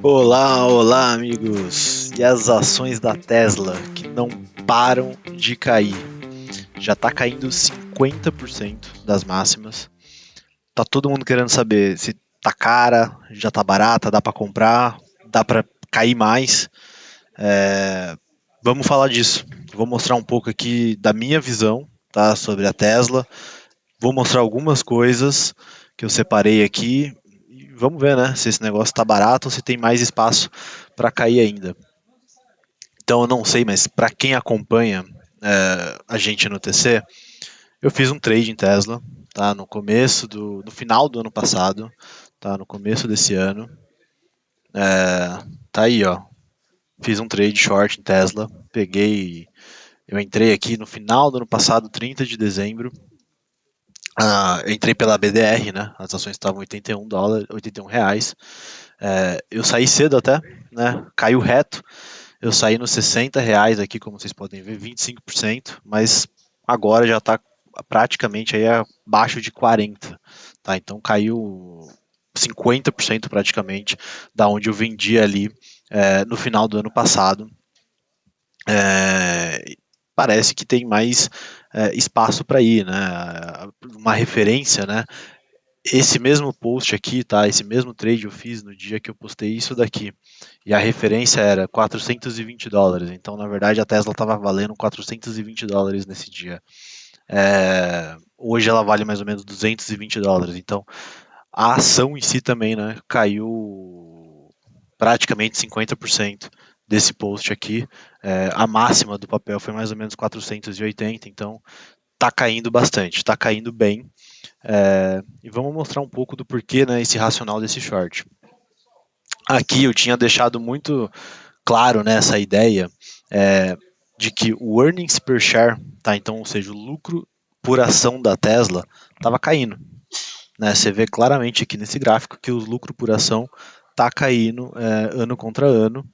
Olá, olá, amigos! E as ações da Tesla que não param de cair. Já está caindo 50% das máximas. Tá todo mundo querendo saber se tá cara, já tá barata, dá para comprar, dá para cair mais. Vamos falar disso. Vou mostrar um pouco aqui da minha visão, tá, sobre a Tesla. Vou mostrar algumas coisas que eu separei aqui e vamos ver, né, se esse negócio está barato ou se tem mais espaço para cair ainda. Então eu não sei, mas para quem acompanha a gente no TC, eu fiz um trade em Tesla, tá, no final do ano passado, tá, no começo desse ano, tá aí, ó, fiz um trade short em Tesla, eu entrei aqui no final do ano passado, 30 de dezembro. Eu entrei pela BDR, né? As ações estavam US$ 81, R$ 81. Eu saí cedo até, né? Caiu reto. Eu saí nos R$ 60 aqui, como vocês podem ver, 25%, mas agora já está praticamente aí abaixo de 40, tá? Então caiu 50% praticamente da onde eu vendi ali no final do ano passado. Parece que tem mais espaço para ir, né? Uma referência, né? Esse mesmo post aqui, tá? Esse mesmo trade eu fiz no dia que eu postei isso daqui. E a referência era US$ 420. Então, na verdade, a Tesla estava valendo US$ 420 nesse dia. Hoje ela vale mais ou menos US$ 220. Então, a ação em si também, né, caiu praticamente 50% desse post aqui. A máxima do papel foi mais ou menos 480. Então, tá caindo bastante, tá caindo bem. E vamos mostrar um pouco do porquê, né, esse racional desse short. Aqui eu tinha deixado muito claro, né, essa ideia de que o earnings per share, tá, então, ou seja, o lucro por ação da Tesla estava caindo. Né? Você vê claramente aqui nesse gráfico que o lucro por ação está caindo ano contra ano.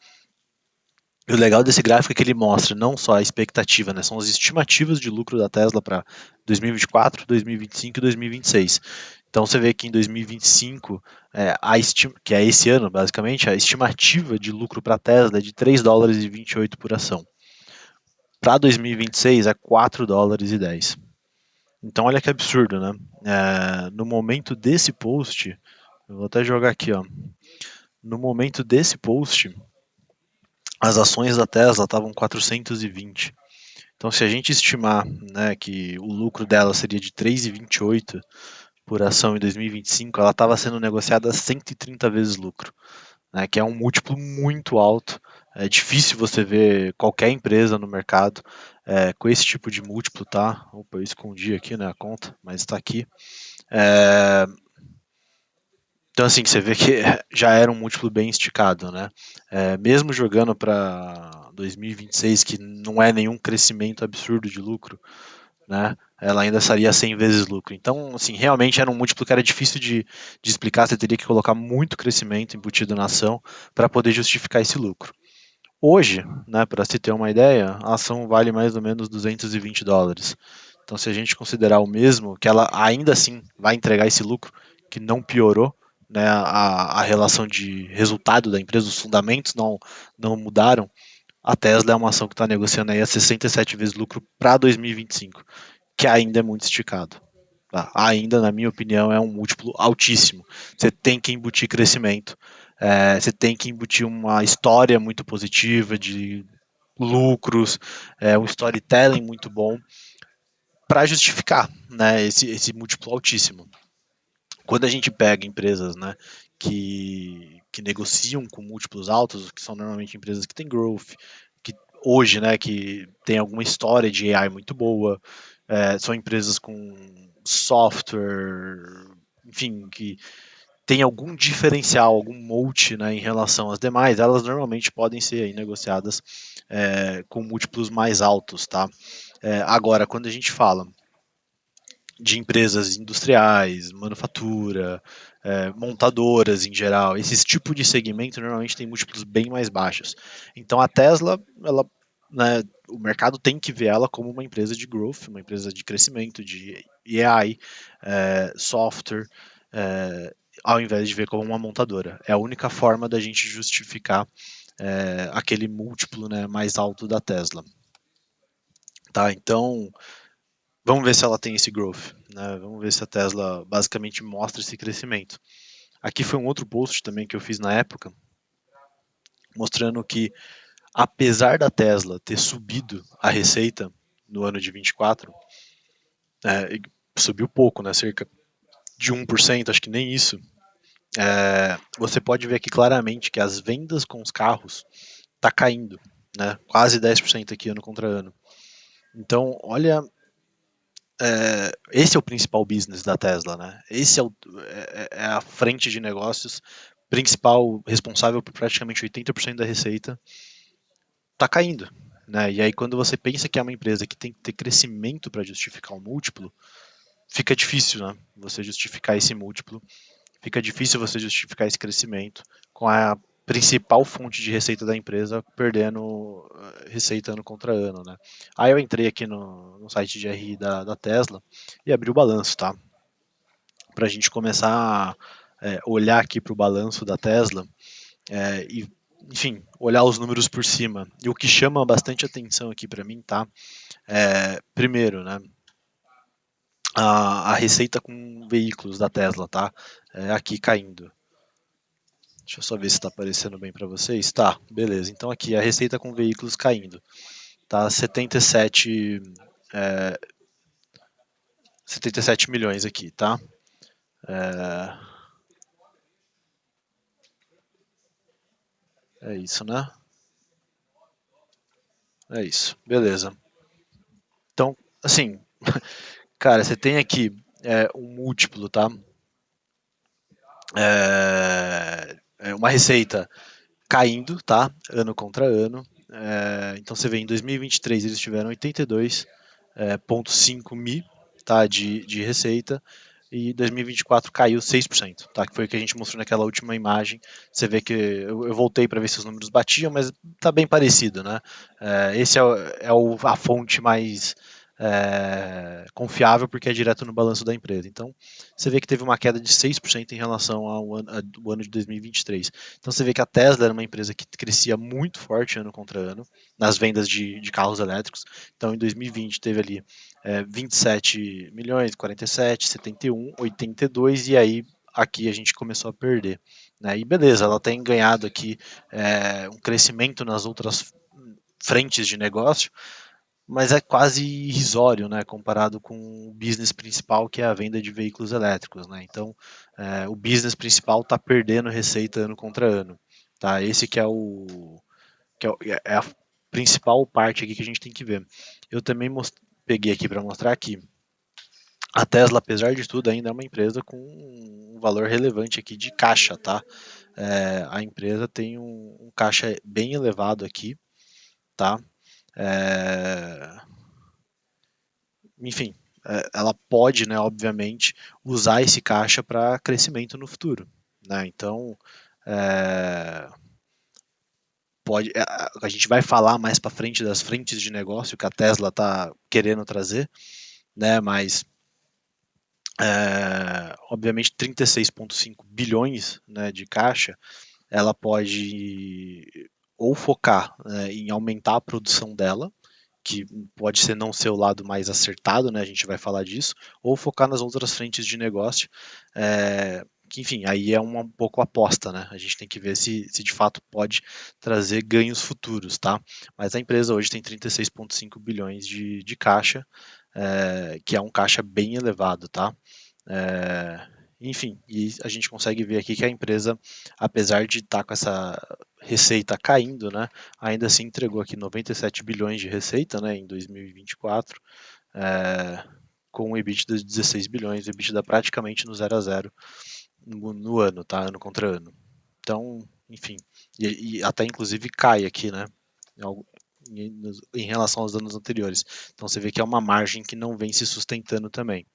E o legal desse gráfico é que ele mostra não só a expectativa, né, são as estimativas de lucro da Tesla para 2024, 2025 e 2026. Então você vê que em 2025, que é esse ano basicamente, a estimativa de lucro para a Tesla é de US$ 3,28 por ação. Para 2026 é US$ 4,10. Então olha que absurdo, né? No momento desse post, eu vou até jogar aqui, ó. No momento desse post, as ações da Tesla estavam 420. Então, se a gente estimar, né, que o lucro dela seria de 3,28 por ação em 2025, ela estava sendo negociada a 130 vezes lucro, né, que é um múltiplo muito alto. É difícil você ver qualquer empresa no mercado com esse tipo de múltiplo, tá? Opa, eu escondi aqui, né, a conta, mas está aqui. Então, assim, você vê que já era um múltiplo bem esticado, né? Mesmo jogando para 2026, que não é nenhum crescimento absurdo de lucro, né? Ela ainda estaria 100 vezes lucro. Então, assim, realmente era um múltiplo que era difícil de explicar. Você teria que colocar muito crescimento embutido na ação para poder justificar esse lucro. Hoje, né, para se ter uma ideia, a ação vale mais ou menos US$ 220. Então, se a gente considerar o mesmo, que ela ainda assim vai entregar esse lucro, que não piorou, né, a relação de resultado da empresa, os fundamentos não mudaram, a Tesla é uma ação que está negociando aí a 67 vezes lucro para 2025, que ainda é muito esticado. Tá? Ainda, na minha opinião, é um múltiplo altíssimo. Você tem que embutir crescimento, você tem que embutir uma história muito positiva de lucros, um storytelling muito bom para justificar, né, esse múltiplo altíssimo. Quando a gente pega empresas, né, que negociam com múltiplos altos, que são normalmente empresas que têm growth, que hoje, né, que tem alguma história de AI muito boa, são empresas com software, enfim, que tem algum diferencial, algum moat, né, em relação às demais, elas normalmente podem ser aí negociadas com múltiplos mais altos, tá? Agora, quando a gente fala de empresas industriais, manufatura, montadoras em geral, esse tipo de segmento normalmente tem múltiplos bem mais baixos. Então a Tesla, ela, né, o mercado tem que ver ela como uma empresa de growth, uma empresa de crescimento, de AI, software. ao invés de ver como uma montadora. É a única forma da gente justificar aquele múltiplo, né, mais alto da Tesla. Tá, então vamos ver se ela tem esse growth, né? Vamos ver se a Tesla basicamente mostra esse crescimento. Aqui foi um outro post também que eu fiz na época, mostrando que apesar da Tesla ter subido a receita no ano de 24, subiu pouco, né? Cerca de 1%, acho que nem isso. Você pode ver aqui claramente que as vendas com os carros tá caindo, né? Quase 10% aqui ano contra ano. Então, olha, esse é o principal business da Tesla, né? Esse é a frente de negócios principal, responsável por praticamente 80% da receita, tá caindo, né? E aí quando você pensa que é uma empresa que tem que ter crescimento para justificar um múltiplo, fica difícil, né? Você justificar esse múltiplo, fica difícil você justificar esse crescimento com a principal fonte de receita da empresa perdendo receita ano contra ano, né? Aí eu entrei aqui no site de RI da Tesla e abri o balanço, tá? Para a gente começar a olhar aqui para o balanço da Tesla e, enfim, olhar os números por cima. E o que chama bastante atenção aqui para mim, tá? Primeiro, né? A receita com veículos da Tesla, tá? Aqui caindo. Deixa eu só ver se está aparecendo bem para vocês. Tá, beleza. Então aqui a receita com veículos caindo. Tá 77 milhões aqui, tá? É isso, né? É isso. Beleza. Então, assim, cara, você tem aqui um múltiplo, tá? Uma receita caindo, tá? Ano contra ano. Então você vê em 2023 eles tiveram 82,5 mi, tá? De receita e 2024 caiu 6%, tá? Que foi o que a gente mostrou naquela última imagem. Você vê que eu voltei para ver se os números batiam, mas tá bem parecido, né? Esse a fonte mais confiável porque é direto no balanço da empresa. Então, você vê que teve uma queda de 6% em relação ao ano de 2023. Então, você vê que a Tesla era uma empresa que crescia muito forte ano contra ano nas vendas de carros elétricos. Então, em 2020 teve ali 27 milhões, 47, 71, 82 e aí aqui a gente começou a perder. Né? E beleza, ela tem ganhado aqui um crescimento nas outras frentes de negócio, mas é quase irrisório, né, comparado com o business principal, que é a venda de veículos elétricos, né? Então, o business principal está perdendo receita ano contra ano, tá? Esse que é a principal parte aqui que a gente tem que ver. Eu também peguei aqui para mostrar que a Tesla, apesar de tudo, ainda é uma empresa com um valor relevante aqui de caixa, tá? A empresa tem um caixa bem elevado aqui, tá? É, enfim, ela pode, né, obviamente, usar esse caixa para crescimento no futuro, né? Então, é, a gente vai falar mais para frente das frentes de negócio que a Tesla está querendo trazer, né? Mas obviamente 36,5 bilhões, né, de caixa, ela pode ou focar, né, em aumentar a produção dela, que pode ser não ser o lado mais acertado, né? A gente vai falar disso, ou focar nas outras frentes de negócio, que enfim, aí é um pouco aposta, né? A gente tem que ver se de fato pode trazer ganhos futuros, tá? Mas a empresa hoje tem 36,5 bilhões de caixa, que é um caixa bem elevado, tá? É, enfim, e a gente consegue ver aqui que a empresa, apesar de estar com essa receita caindo, né, ainda assim entregou aqui 97 bilhões de receita, né, em 2024, com um EBITDA de 16 bilhões, EBITDA praticamente no 0 a 0 no ano, tá, ano contra ano. Então, enfim, e até inclusive cai aqui, né, em relação aos anos anteriores. Então você vê que é uma margem que não vem se sustentando também.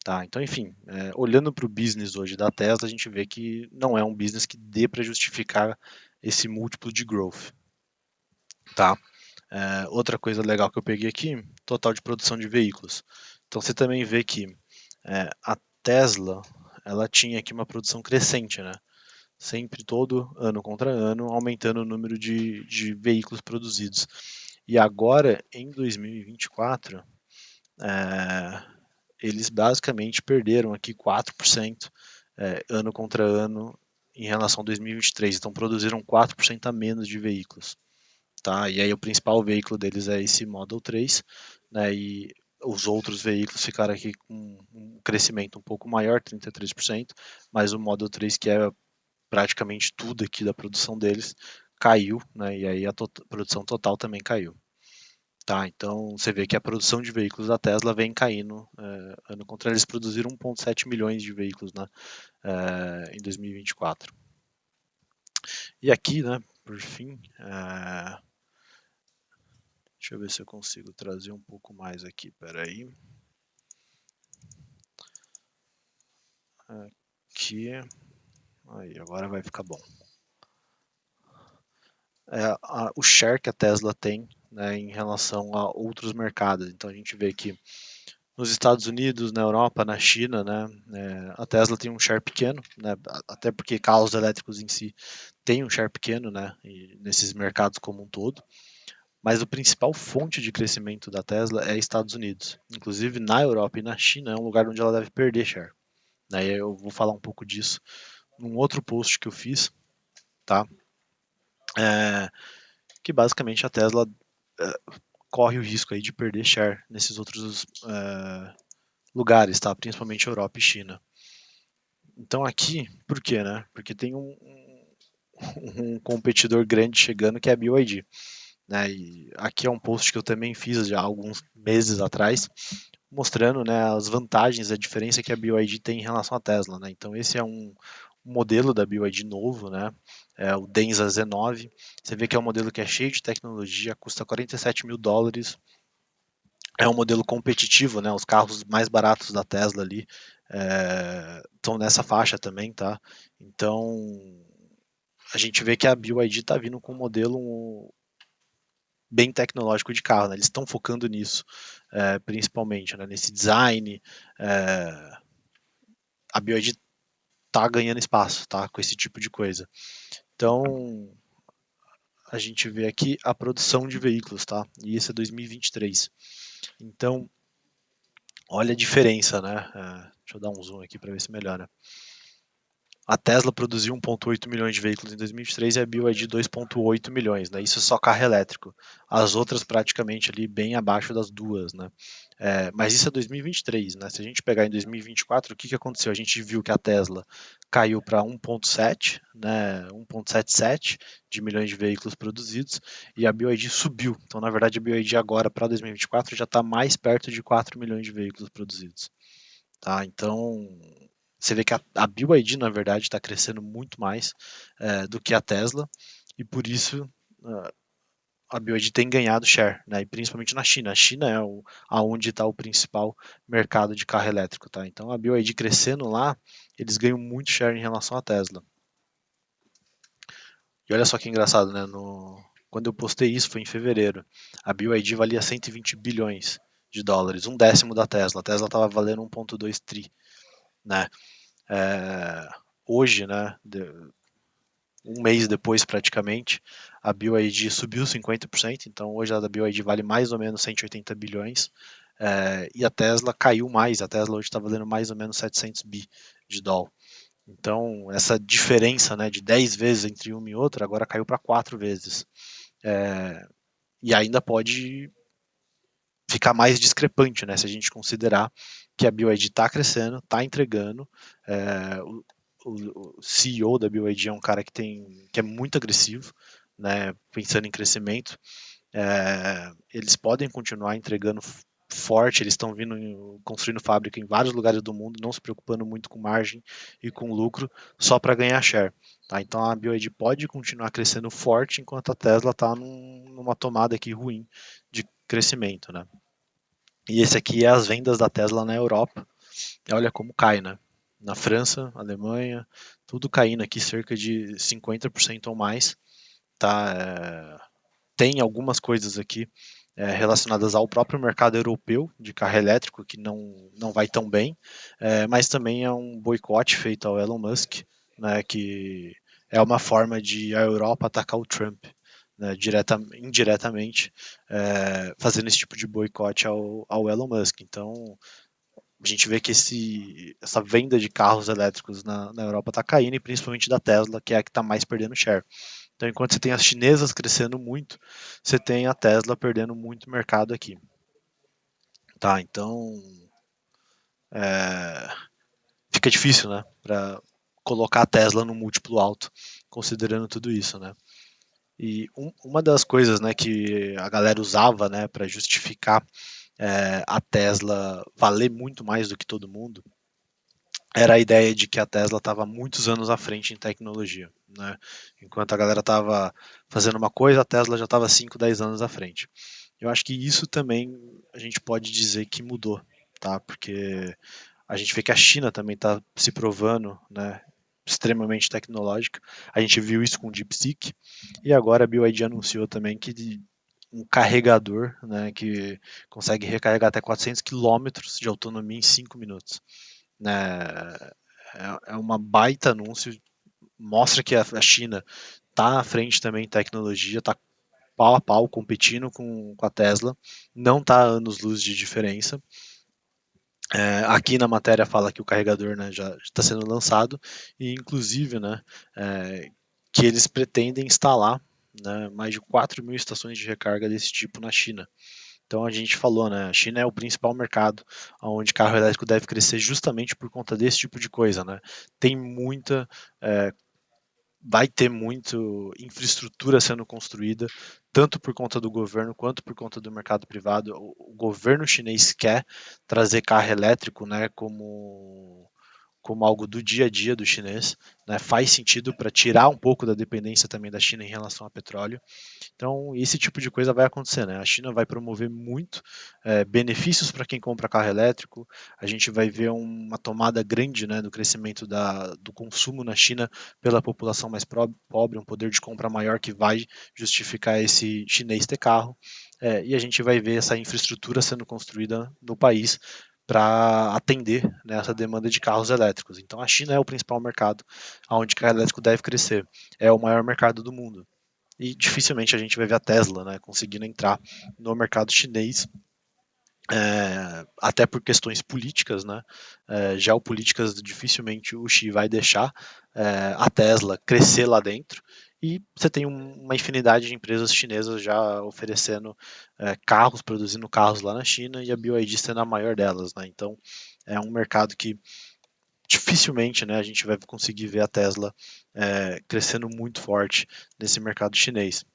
Tá, então, enfim, olhando para o business hoje da Tesla, a gente vê que não é um business que dê para justificar esse múltiplo de growth. Tá? Outra coisa legal que eu peguei aqui, total de produção de veículos. Então, você também vê que a Tesla ela tinha aqui uma produção crescente, né? Sempre todo ano contra ano, aumentando o número de veículos produzidos. E agora, em 2024, eles basicamente perderam aqui 4% ano contra ano em relação a 2023. Então produziram 4% a menos de veículos. Tá? E aí o principal veículo deles é esse Model 3, né? E os outros veículos ficaram aqui com um crescimento um pouco maior, 33%, mas o Model 3, que é praticamente tudo aqui da produção deles, caiu, né? E aí a produção total também caiu. Tá, então você vê que a produção de veículos da Tesla vem caindo. Ano contra eles produziram 1,7 milhões de veículos, né, em 2024. E aqui, né, por fim, deixa eu ver se eu consigo trazer um pouco mais aqui, peraí. Aqui, aí, agora vai ficar bom. O share que a Tesla tem, né, em relação a outros mercados. Então a gente vê que nos Estados Unidos, na Europa, na China, né, a Tesla tem um share pequeno, né, até porque carros elétricos em si têm um share pequeno, né, nesses mercados como um todo. Mas o principal fonte de crescimento da Tesla é Estados Unidos. Inclusive na Europa e na China é um lugar onde ela deve perder share. Né, e eu vou falar um pouco disso num outro post que eu fiz, tá? Que basicamente a Tesla corre o risco aí de perder share nesses outros lugares, tá? Principalmente Europa e China. Então aqui, por quê, né? Porque tem um competidor grande chegando que é a BYD. Né? E aqui é um post que eu também fiz já há alguns meses atrás, mostrando, né, as vantagens, a diferença que a BYD tem em relação à Tesla. Né? Então esse é um modelo da BYD novo, né? É o Denza Z9. Você vê que é um modelo que é cheio de tecnologia, custa 47 mil dólares. É um modelo competitivo, né? Os carros mais baratos da Tesla ali estão nessa faixa também, tá? Então a gente vê que a BYD está vindo com um modelo bem tecnológico de carro, né? Eles estão focando nisso, principalmente, né? Nesse design. A BYD está ganhando espaço, tá? Com esse tipo de coisa. Então a gente vê aqui a produção de veículos, tá? E esse é 2023. Então olha a diferença, né? Deixa eu dar um zoom aqui para ver se melhora. A Tesla produziu 1,8 milhões de veículos em 2023 e a BYD 2,8 milhões, né? Isso é só carro elétrico. As outras praticamente ali bem abaixo das duas, né? Mas isso é 2023, né? Se a gente pegar em 2024, o que aconteceu? A gente viu que a Tesla caiu para 1,7, né? 1,77 de milhões de veículos produzidos e a BYD subiu. Então, na verdade, a BYD agora para 2024 já está mais perto de 4 milhões de veículos produzidos. Tá? Então, você vê que a BYD, na verdade, está crescendo muito mais do que a Tesla, e por isso a BYD tem ganhado share, né? E principalmente na China. A China é aonde está o principal mercado de carro elétrico. Tá? Então, a BYD crescendo lá, eles ganham muito share em relação à Tesla. E olha só que engraçado, né? Quando eu postei isso, foi em fevereiro. A BYD valia 120 bilhões de dólares, um décimo da Tesla. A Tesla estava valendo 1,2 tri, né? Hoje, né, um mês depois praticamente, a BYD subiu 50%, então hoje a da BYD vale mais ou menos 180 bilhões, e a Tesla caiu mais, a Tesla hoje está valendo mais ou menos 700 bi de dólar. Então essa diferença, né, de 10 vezes entre uma e outra agora caiu para 4 vezes. E ainda pode ficar mais discrepante, né, se a gente considerar que a BYD está crescendo, está entregando, o CEO da BYD é um cara que é muito agressivo, né, pensando em crescimento. Eles podem continuar entregando forte, eles estão vindo construindo fábrica em vários lugares do mundo, não se preocupando muito com margem e com lucro, só para ganhar share. Tá? Então a BYD pode continuar crescendo forte, enquanto a Tesla está numa tomada aqui ruim de crescimento. Né? E esse aqui é as vendas da Tesla na Europa. E olha como cai, né? Na França, Alemanha, tudo caindo aqui cerca de 50% ou mais. Tá? Tem algumas coisas aqui relacionadas ao próprio mercado europeu de carro elétrico, que não vai tão bem, mas também é um boicote feito ao Elon Musk, né, que é uma forma de a Europa atacar o Trump, né, indiretamente, fazendo esse tipo de boicote ao Elon Musk. Então, a gente vê que essa venda de carros elétricos na Europa está caindo, e principalmente da Tesla, que é a que está mais perdendo share. Então, enquanto você tem as chinesas crescendo muito, você tem a Tesla perdendo muito mercado aqui. Tá, então é, fica difícil, né, para colocar a Tesla no múltiplo alto, considerando tudo isso, né. E uma das coisas, né, que a galera usava, né, para justificar a Tesla valer muito mais do que todo mundo, era a ideia de que a Tesla estava muitos anos à frente em tecnologia, né? Enquanto a galera estava fazendo uma coisa, a Tesla já estava 5, 10 anos à frente. Eu acho que isso também a gente pode dizer que mudou, tá? Porque a gente vê que a China também está se provando, né, extremamente tecnológica. A gente viu isso com o DeepSeek e agora a BYD anunciou também que um carregador, né, que consegue recarregar até 400 quilômetros de autonomia em 5 minutos, né? É uma baita anúncio, mostra que a China está à frente também em tecnologia, está pau a pau competindo com a Tesla, não está anos-luz de diferença. Aqui na matéria fala que o carregador, né, já está sendo lançado e inclusive, né, que eles pretendem instalar, né, mais de 4.000 estações de recarga desse tipo na China. Então a gente falou, né, a China é o principal mercado onde carro elétrico deve crescer justamente por conta desse tipo de coisa, né? Tem muita, é, vai ter muito infraestrutura sendo construída, tanto por conta do governo quanto por conta do mercado privado. O governo chinês quer trazer carro elétrico, né, como algo do dia a dia do chinês, né? Faz sentido para tirar um pouco da dependência também da China em relação ao petróleo. Então, esse tipo de coisa vai acontecer, né? A China vai promover muito benefícios para quem compra carro elétrico. A gente vai ver uma tomada grande, né, do crescimento do consumo na China pela população mais pobre, um poder de compra maior que vai justificar esse chinês ter carro. E a gente vai ver essa infraestrutura sendo construída no país para atender, né, essa demanda de carros elétricos. Então, a China é o principal mercado onde carro elétrico deve crescer. É o maior mercado do mundo. E dificilmente a gente vai ver a Tesla, né, conseguindo entrar no mercado chinês, até por questões políticas, né, geopolíticas. Dificilmente o Xi vai deixar a Tesla crescer lá dentro. E você tem uma infinidade de empresas chinesas já oferecendo carros, produzindo carros lá na China, e a BYD sendo a maior delas, né? Então é um mercado que dificilmente, né, a gente vai conseguir ver a Tesla crescendo muito forte nesse mercado chinês.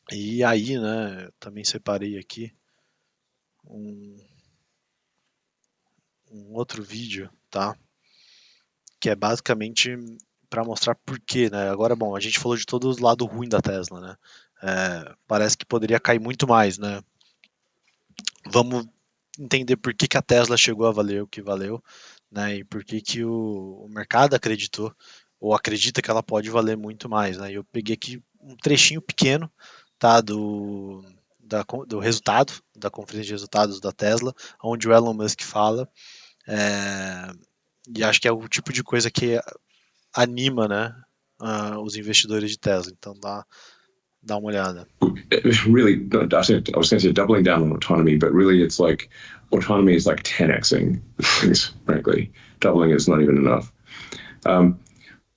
E aí, né, também separei aqui um, um outro vídeo, tá? Que é basicamente para mostrar por quê, né? Agora, bom, a gente falou de todo o lado ruim da Tesla, né? Parece que poderia cair muito mais, né? Vamos entender por que a Tesla chegou a valer o que valeu, né? E por que o mercado acreditou ou acredita que ela pode valer muito mais, né? E eu peguei aqui um trechinho pequeno, tá? Do resultado da conferência de resultados da Tesla, onde o Elon Musk fala, é, e acho que é o tipo de coisa que anima, né, os investidores de Tesla. Então dá uma olhada. Really, I was going to say doubling down on autonomy, but really it's like autonomy is like 10xing things, frankly. Doubling is not even enough.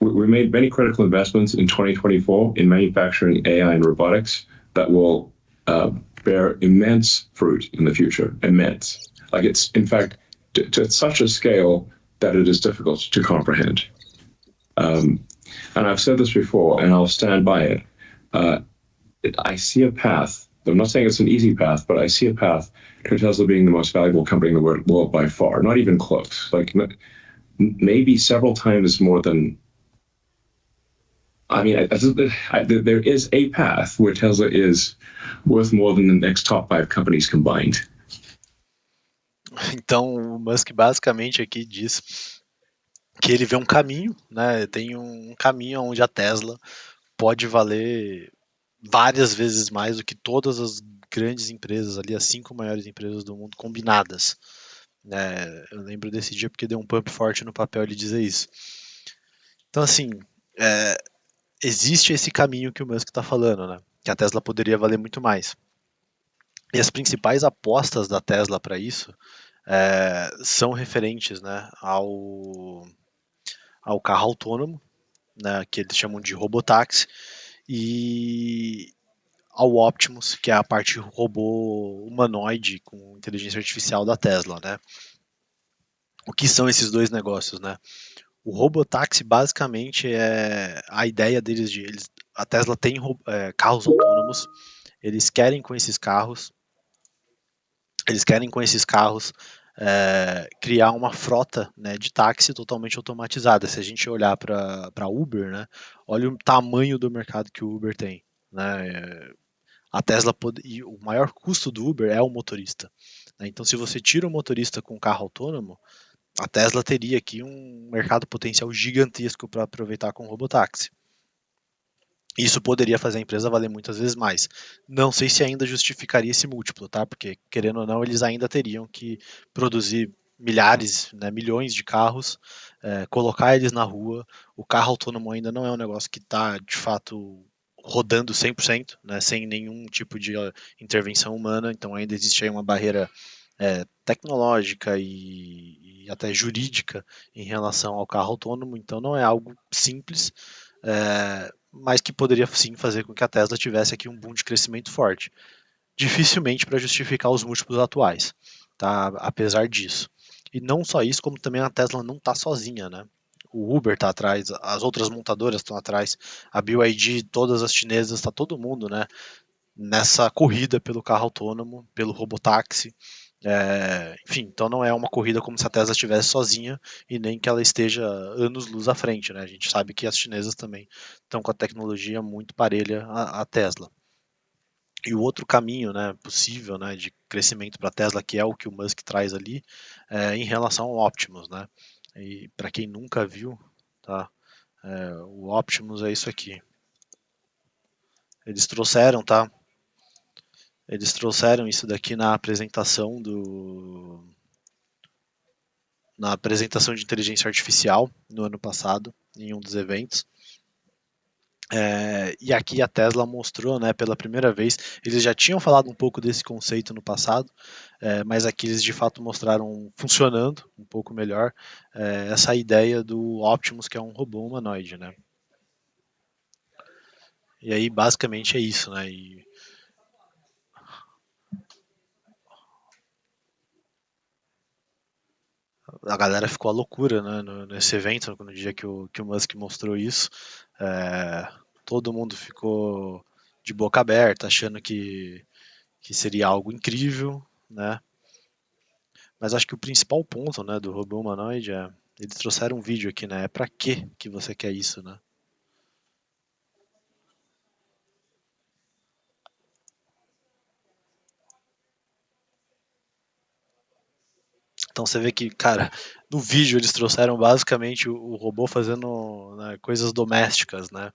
We made many critical investments in 2024 in manufacturing AI and robotics that will bear immense fruit in the future. Immense. Like it's, in fact, to such a scale that it is difficult to comprehend. And I've said this before, and I'll stand by it. I see a path. I'm not saying it's an easy path, but I see a path to Tesla being the most valuable company in the world by far. Not even close. Like maybe several times more than. I mean, there is a path where Tesla is worth more than the next top 5 companies combined. Então, o Musk basicamente aqui diz que ele vê um caminho, né? Tem um caminho onde a Tesla pode valer várias vezes mais do que todas as grandes empresas ali, as 5 maiores empresas do mundo combinadas. Eu lembro desse dia porque deu um pump forte no papel ele dizer isso. Então, assim, existe esse caminho que o Musk está falando, né? Que a Tesla poderia valer muito mais. E as principais apostas da Tesla para isso são referentes, né, ao carro autônomo, né, que eles chamam de robotáxi, e ao Optimus, que é a parte robô humanoide com inteligência artificial da Tesla, né? O que são esses dois negócios, né? O robotáxi basicamente é a ideia deles a Tesla tem carros autônomos, eles querem com esses carros criar uma frota, né, de táxi totalmente automatizada. Se a gente olhar para Uber, né, olha o tamanho do mercado que o Uber tem, né? A Tesla e o maior custo do Uber é o motorista, né? Então, se você tira o motorista com um carro autônomo, a Tesla teria aqui um mercado potencial gigantesco para aproveitar com o robotáxi. Isso poderia fazer a empresa valer muitas vezes mais. Não sei se ainda justificaria esse múltiplo, tá? Porque, querendo ou não, eles ainda teriam que produzir milhares, né, milhões de carros, colocar eles na rua. O carro autônomo ainda não é um negócio que está, de fato, rodando 100%, né, sem nenhum tipo de intervenção humana. Então ainda existe aí uma barreira tecnológica e até jurídica em relação ao carro autônomo. Então não é algo simples. Mas que poderia sim fazer com que a Tesla tivesse aqui um boom de crescimento forte. Dificilmente para justificar os múltiplos atuais, tá? Apesar disso. E não só isso, como também a Tesla não está sozinha, né? O Uber está atrás, as outras montadoras estão atrás, a BYD, todas as chinesas, está todo mundo, né? Nessa corrida pelo carro autônomo, pelo robotáxi. Enfim, então não é uma corrida como se a Tesla estivesse sozinha e nem que ela esteja anos-luz à frente, né? A gente sabe que as chinesas também estão com a tecnologia muito parelha à Tesla. E o outro caminho, né, possível, né, de crescimento para a Tesla, que é o que o Musk traz ali, em relação ao Optimus, né? E para quem nunca viu, tá? O Optimus é isso aqui. Eles trouxeram, tá? Eles trouxeram isso daqui na apresentação de inteligência artificial no ano passado, em um dos eventos. E aqui a Tesla mostrou, né, pela primeira vez, eles já tinham falado um pouco desse conceito no passado, mas aqui eles de fato mostraram funcionando um pouco melhor essa ideia do Optimus, que é um robô humanoide, né? E aí basicamente é isso, né? E a galera ficou à loucura, né, nesse evento, no dia que o Musk mostrou isso. Todo mundo ficou de boca aberta, achando que seria algo incrível, né? Mas acho que o principal ponto, né, do robô humanoide eles trouxeram um vídeo aqui, né? É pra quê que você quer isso, né? Então você vê que, cara, no vídeo eles trouxeram basicamente o robô fazendo, né, coisas domésticas, né?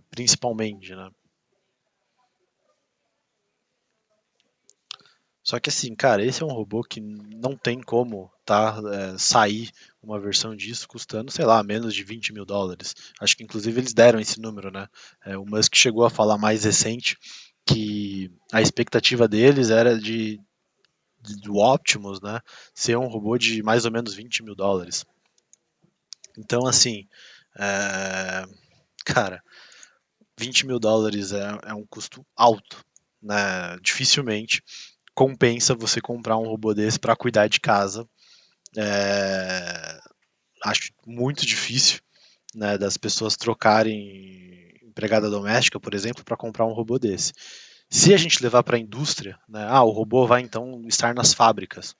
Principalmente, né? Só que assim, cara, esse é um robô que não tem como sair uma versão disso custando, sei lá, menos de US$ 20.000. Acho que inclusive eles deram esse número, né? O Musk chegou a falar mais recente que a expectativa deles era do Optimus, né, ser um robô de mais ou menos US$ 20.000. Então, assim, é, cara, US$ 20.000 é um custo alto, né? Dificilmente compensa você comprar um robô desse para cuidar de casa. É, acho muito difícil, né, das pessoas trocarem empregada doméstica, por exemplo, para comprar um robô desse. Se a gente levar para a indústria, né, o robô vai então estar nas fábricas.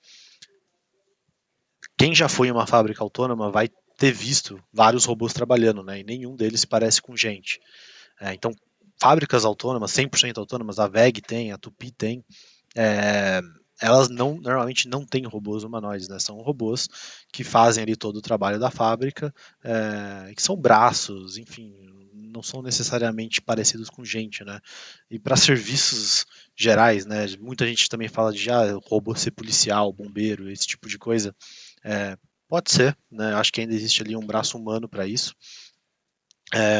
Quem já foi em uma fábrica autônoma vai ter visto vários robôs trabalhando, né, e nenhum deles se parece com gente. Então, fábricas autônomas, 100% autônomas, a WEG tem, a Tupi tem, elas normalmente não têm robôs humanoides, né? São robôs que fazem ali todo o trabalho da fábrica, que são braços, enfim, não são necessariamente parecidos com gente, né? E para serviços gerais, né? Muita gente também fala de robô ser policial, bombeiro, esse tipo de coisa. Pode ser, né? Acho que ainda existe ali um braço humano para isso,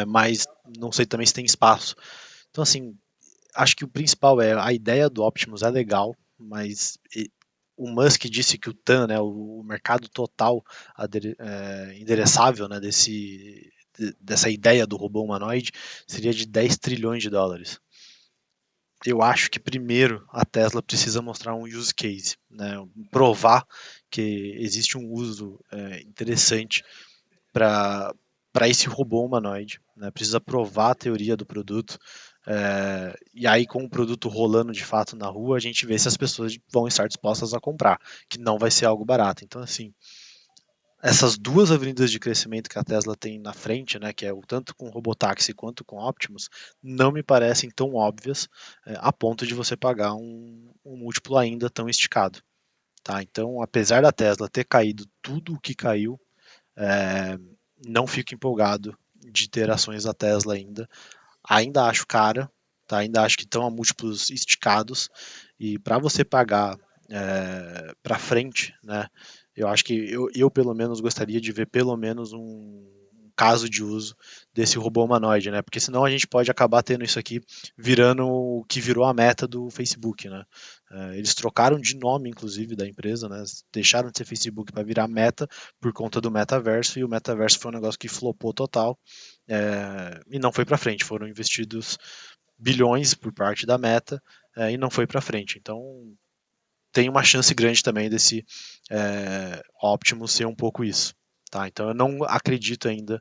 mas não sei também se tem espaço. Então, assim, acho que o principal a ideia do Optimus é legal, mas o Musk disse que o TAM, né, o mercado total endereçável, né, dessa ideia do robô humanoide seria de 10 trilhões de dólares. Eu acho que primeiro a Tesla precisa mostrar um use case, né, provar que existe um uso interessante para esse robô humanoide, né, precisa provar a teoria do produto, e aí com o produto rolando de fato na rua, a gente vê se as pessoas vão estar dispostas a comprar, que não vai ser algo barato. Então, assim, essas duas avenidas de crescimento que a Tesla tem na frente, né, que é o tanto com o Robotaxi quanto com o Optimus, não me parecem tão óbvias a ponto de você pagar um múltiplo ainda tão esticado. Tá? Então, apesar da Tesla ter caído tudo o que caiu, não fico empolgado de ter ações da Tesla ainda. Ainda acho cara, tá? Ainda acho que estão a múltiplos esticados, e para você pagar para frente, né? Eu acho que eu pelo menos gostaria de ver pelo menos um caso de uso desse robô humanoide, né? Porque senão a gente pode acabar tendo isso aqui virando o que virou a meta do Facebook, né? Eles trocaram de nome, inclusive, da empresa, né? Deixaram de ser Facebook para virar Meta por conta do metaverso, e o metaverso foi um negócio que flopou total, e não foi para frente. Foram investidos bilhões por parte da Meta, e não foi para frente. Então tem uma chance grande também desse Optimus ser um pouco isso. Tá? Então eu não acredito ainda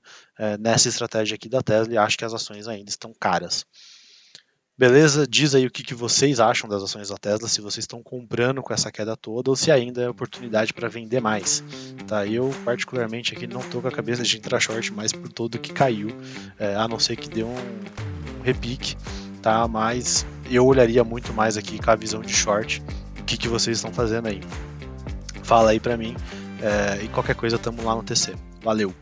nessa estratégia aqui da Tesla, e acho que as ações ainda estão caras. Beleza? Diz aí o que vocês acham das ações da Tesla, se vocês estão comprando com essa queda toda ou se ainda é oportunidade para vender mais. Tá? Eu, particularmente, aqui não estou com a cabeça de entrar short mais por todo que caiu, a não ser que dê um repique, tá? Mas eu olharia muito mais aqui com a visão de short. O que vocês estão fazendo aí? Fala aí para mim, e qualquer coisa tamo lá no TC. Valeu!